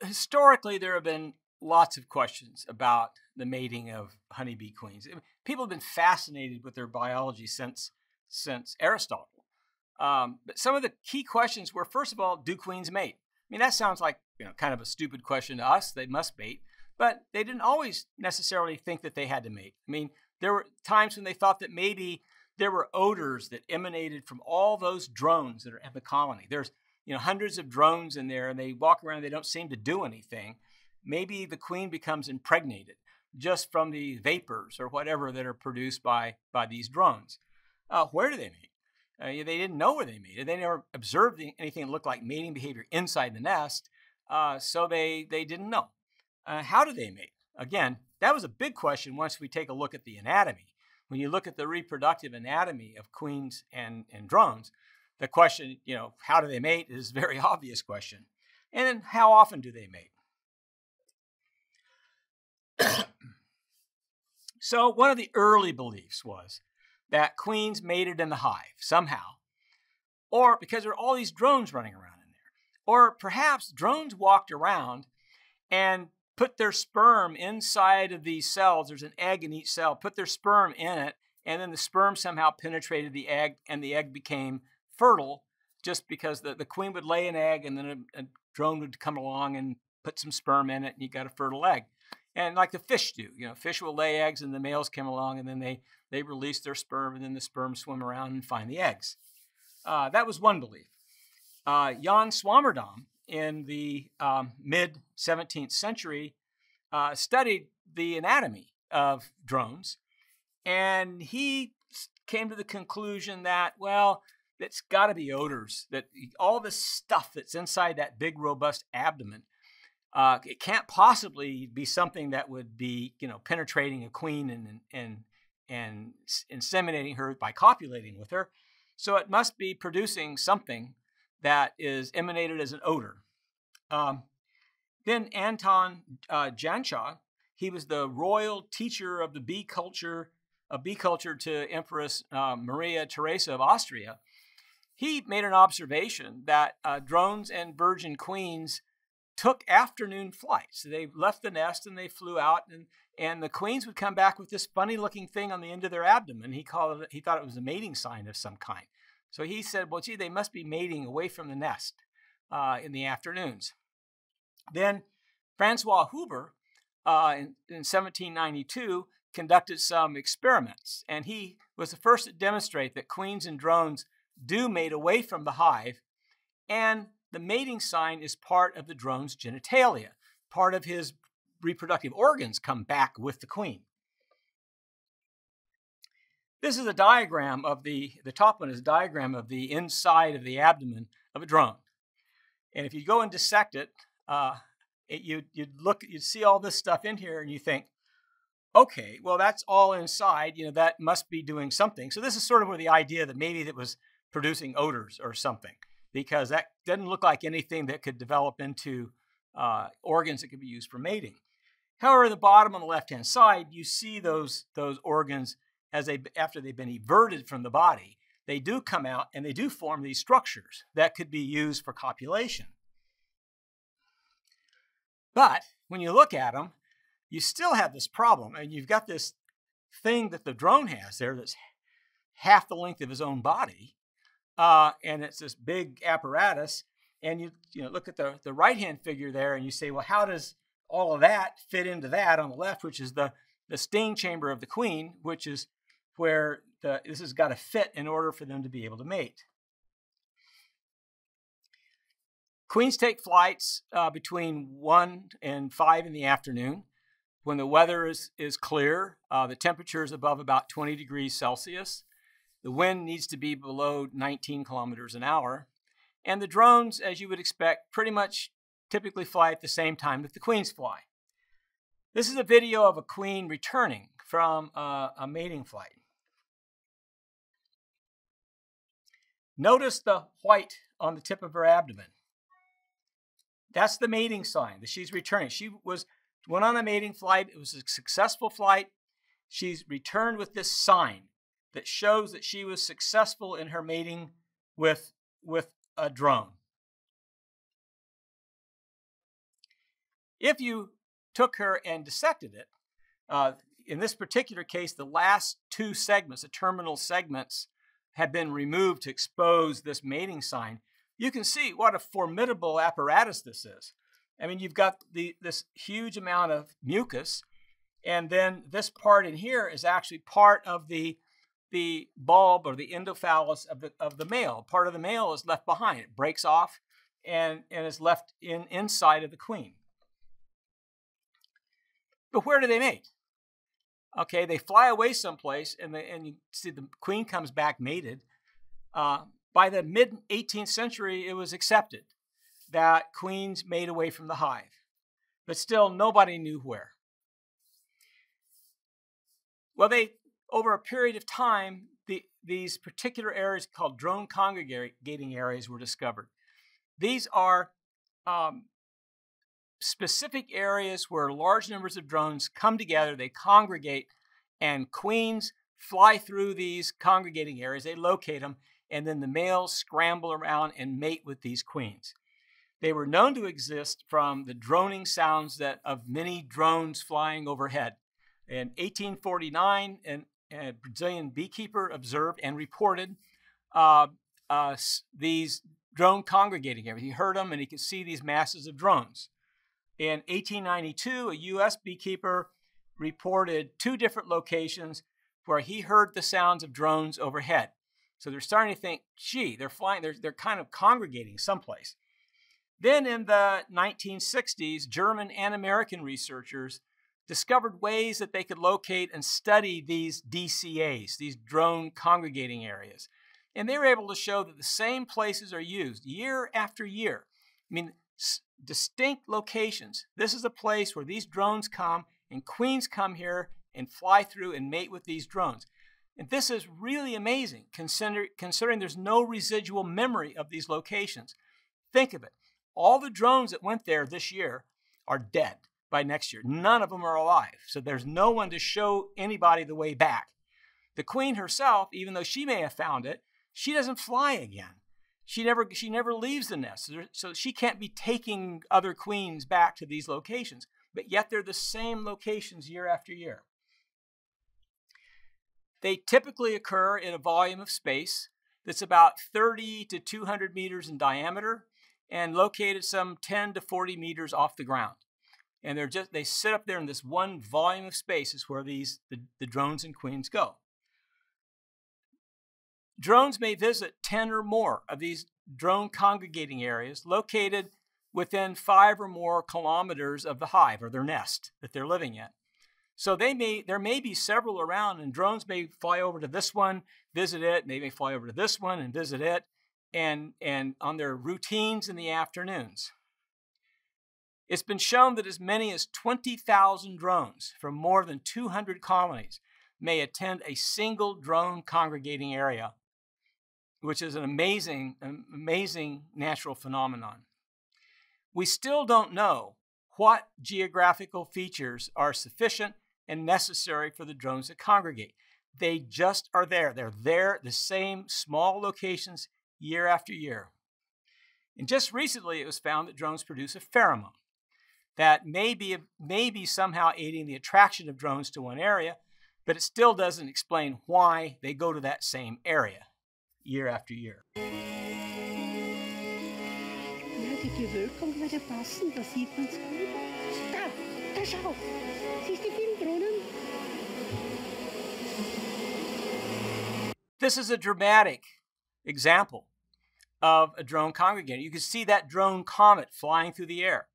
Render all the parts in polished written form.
historically, there have been lots of questions about the mating of honeybee queens. People have been fascinated with their biology since Aristotle. But some of the key questions were, first of all, do queens mate? I mean, that sounds like kind of a stupid question to us. They must mate, but they didn't always necessarily think that they had to mate. I mean, there were times when they thought that maybe there were odors that emanated from all those drones that are in the colony. There's hundreds of drones in there, and they walk around and they don't seem to do anything. Maybe the queen becomes impregnated just from the vapors or whatever that are produced by these drones. Where do they mate? They didn't know where they mated. They never observed anything that looked like mating behavior inside the nest, so they didn't know. How do they mate? Again, that was a big question once we take a look at the anatomy. When you look at the reproductive anatomy of queens and drones, the question, how do they mate is a very obvious question. And then how often do they mate? So one of the early beliefs was that queens mated in the hive somehow, or because there are all these drones running around in there, or perhaps drones walked around and put their sperm inside of these cells. There's an egg in each cell, put their sperm in it, and then the sperm somehow penetrated the egg, and the egg became fertile just because the queen would lay an egg, and then a drone would come along and put some sperm in it, and you got a fertile egg. And like the fish do, fish will lay eggs, and the males come along, and then they release their sperm, and then the sperm swim around and find the eggs. That was one belief. Jan Swammerdam, in the mid-17th century, studied the anatomy of drones, and he came to the conclusion that, well, it's got to be odors, that all this stuff that's inside that big, robust abdomen, it can't possibly be something that would be, penetrating a queen and inseminating her by copulating with her. So it must be producing something that is emanated as an odor. Then Anton Janša, he was the royal teacher of the bee culture to Empress Maria Theresa of Austria. He made an observation that drones and virgin queens took afternoon flights. They left the nest and they flew out, and the queens would come back with this funny-looking thing on the end of their abdomen. He thought it was a mating sign of some kind. So he said, well, gee, they must be mating away from the nest in the afternoons. Then Francois Huber, in 1792, conducted some experiments, and he was the first to demonstrate that queens and drones do mate away from the hive, and the mating sign is part of the drone's genitalia. Part of his reproductive organs come back with the queen. This is a diagram of the top one is a diagram of the inside of the abdomen of a drone. And if you go and dissect it, you'd see all this stuff in here and you think, okay, well, that's all inside, that must be doing something. So this is sort of where the idea that maybe it was producing odors or something, because that doesn't look like anything that could develop into organs that could be used for mating. However, the bottom on the left-hand side, you see those organs after they've been everted from the body. They do come out and they do form these structures that could be used for copulation. But when you look at them, you still have this problem, and you've got this thing that the drone has there that's half the length of his own body, and it's this big apparatus. And you look at the right-hand figure there, and you say, well, how does all of that fit into that on the left, which is the sting chamber of the queen, which is where this has got to fit in order for them to be able to mate. Queens take flights between 1 and 5 in the afternoon. When the weather is clear, the temperature is above about 20 degrees Celsius. The wind needs to be below 19 kilometers an hour. And the drones, as you would expect, pretty much typically fly at the same time that the queens fly. This is a video of a queen returning from a mating flight. Notice the white on the tip of her abdomen. That's the mating sign that she's returning. She went on a mating flight. It was a successful flight. She's returned with this sign that shows that she was successful in her mating with a drone. If you took her and dissected it, in this particular case, the last two segments, the terminal segments, have been removed to expose this mating sign. You can see what a formidable apparatus this is. I mean, you've got this huge amount of mucus, and then this part in here is actually part of the bulb or the endophallus of the male. Part of the male is left behind. It breaks off and is left inside of the queen. But where do they mate? Okay, they fly away someplace, and you see the queen comes back mated. By the mid-18th century, it was accepted that queens mate away from the hive. But still, nobody knew where. Well, over a period of time, these particular areas called drone congregating areas were discovered. These are specific areas where large numbers of drones come together, they congregate, and queens fly through these congregating areas. They locate them, and then the males scramble around and mate with these queens. They were known to exist from the droning sounds of many drones flying overhead. In 1849, a Brazilian beekeeper observed and reported these drone congregating areas. He heard them, and he could see these masses of drones. In 1892, a U.S. beekeeper reported 2 different locations where he heard the sounds of drones overhead. So they're starting to think, gee, they're flying, they're kind of congregating someplace. Then in the 1960s, German and American researchers discovered ways that they could locate and study these DCAs, these drone congregating areas. And they were able to show that the same places are used year after year. I mean, distinct locations. This is a place where these drones come, and queens come here and fly through and mate with these drones. And this is really amazing, considering there's no residual memory of these locations. Think of it. All the drones that went there this year are dead by next year. None of them are alive. So there's no one to show anybody the way back. The queen herself, even though she may have found it, she doesn't fly again. She never leaves the nest. So she can't be taking other queens back to these locations. But yet they're the same locations year after year. They typically occur in a volume of space that's about 30 to 200 meters in diameter and located some 10 to 40 meters off the ground. And they sit up there in this one volume of space is where the drones and queens go. Drones may visit 10 or more of these drone congregating areas located within 5 or more kilometers of the hive or their nest that they're living in. So there may be several around, and drones may fly over to this one, visit it, they may fly over to this one and visit it, and on their routines in the afternoons. It's been shown that as many as 20,000 drones from more than 200 colonies may attend a single drone congregating area, which is an amazing natural phenomenon. We still don't know what geographical features are sufficient and necessary for the drones to congregate. They just are there. They're there, the same small locations year after year. And just recently it was found that drones produce a pheromone that may be somehow aiding the attraction of drones to one area, but it still doesn't explain why they go to that same area year after year. This is a dramatic example of a drone congregating. You can see that drone comet flying through the air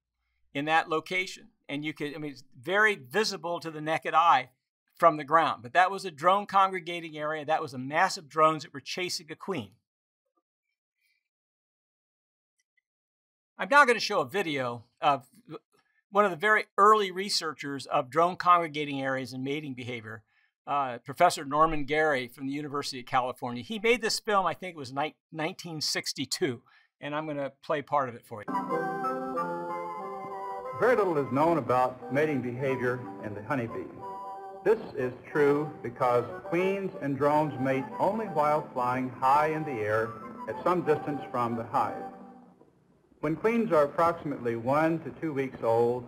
in that location. And it's very visible to the naked eye from the ground. But that was a drone congregating area. That was a mass of drones that were chasing a queen. I'm now going to show a video of one of the very early researchers of drone congregating areas and mating behavior, Professor Norman Gary from the University of California. He made this film, I think it was 1962, and I'm going to play part of it for you. Very little is known about mating behavior in the honeybee. This is true because queens and drones mate only while flying high in the air at some distance from the hive. When queens are approximately 1 to 2 weeks old,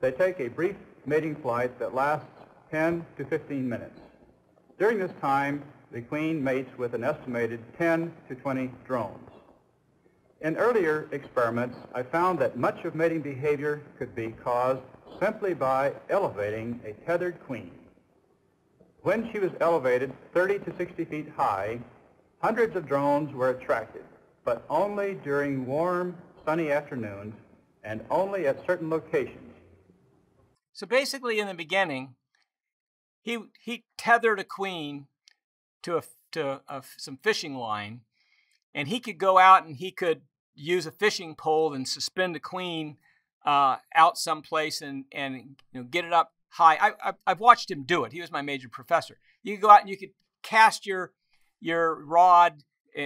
They take a brief mating flight that lasts 10 to 15 minutes. During this time, the queen mates with an estimated 10 to 20 drones. In earlier experiments, I found that much of mating behavior could be caused simply by elevating a tethered queen. When she was elevated 30 to 60 feet high, hundreds of drones were attracted, but only during warm, sunny afternoons and only at certain locations. So basically, in the beginning, he tethered a queen to some fishing line, and he could go out and he could use a fishing pole and suspend a queen out someplace and get it up high. I've watched him do it. He was my major professor. You could go out and you could cast your rod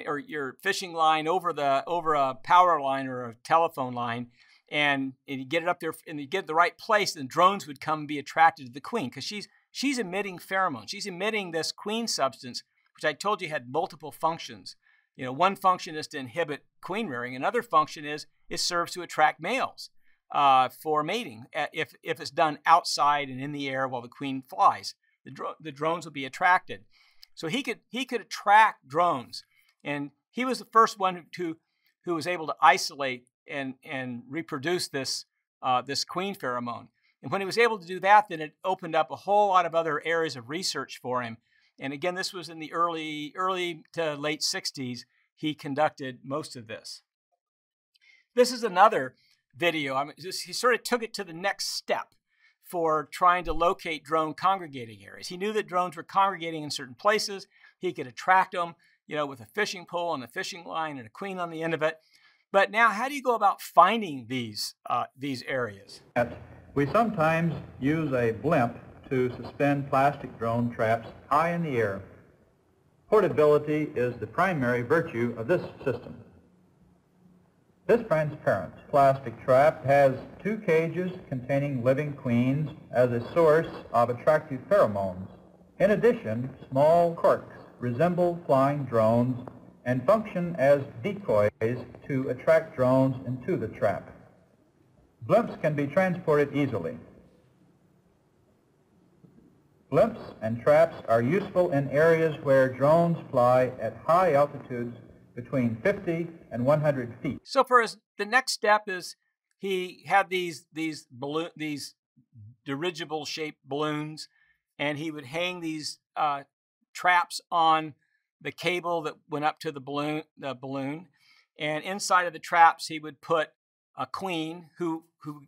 or your fishing line over a power line or a telephone line, and you get it up there and you get it the right place, and drones would come and be attracted to the queen because she's emitting pheromones. She's emitting this queen substance, which I told you had multiple functions. One function is to inhibit queen rearing. Another function is it serves to attract males for mating. If it's done outside and in the air while the queen flies, the drones will be attracted. So he could attract drones, and he was the first one who was able to isolate and reproduce this queen pheromone. And when he was able to do that, then it opened up a whole lot of other areas of research for him. And again, this was in the early to late 60s. He conducted most of this. This is another video. He sort of took it to the next step for trying to locate drone congregating areas. He knew that drones were congregating in certain places. He could attract them, with a fishing pole and a fishing line and a queen on the end of it. But now, how do you go about finding these areas? We sometimes use a blimp to suspend plastic drone traps high in the air. Portability is the primary virtue of this system. This transparent plastic trap has 2 cages containing living queens as a source of attractive pheromones. In addition, small corks resemble flying drones and function as decoys to attract drones into the trap. Blimps can be transported easily. Blimps and traps are useful in areas where drones fly at high altitudes between 50 and 100 feet. So the next step is he had these dirigible-shaped balloons, and he would hang these traps on the cable that went up to the balloon, and inside of the traps he would put a queen who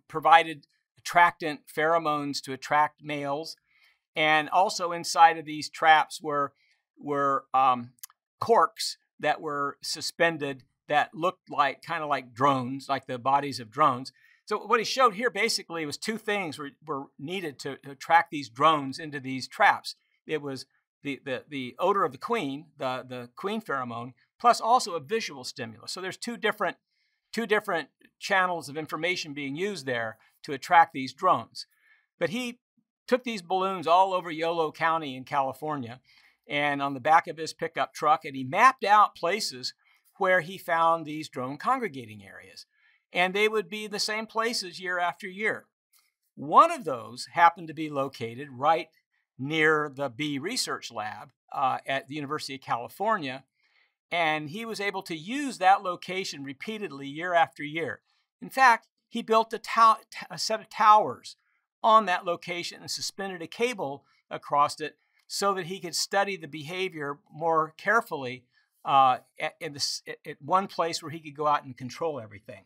provided attractant pheromones to attract males. And also inside of these traps were corks that were suspended that looked kind of like drones, like the bodies of drones. So what he showed here basically was 2 things were needed to attract these drones into these traps. It was the odor of the queen, the queen pheromone, plus also a visual stimulus. So there's two different channels of information being used there to attract these drones. But he took these balloons all over Yolo County in California and on the back of his pickup truck, and he mapped out places where he found these drone congregating areas. And they would be the same places year after year. One of those happened to be located right near the bee research lab at the University of California, and he was able to use that location repeatedly year after year. In fact, he built a set of towers on that location and suspended a cable across it so that he could study the behavior more carefully at one place where he could go out and control everything.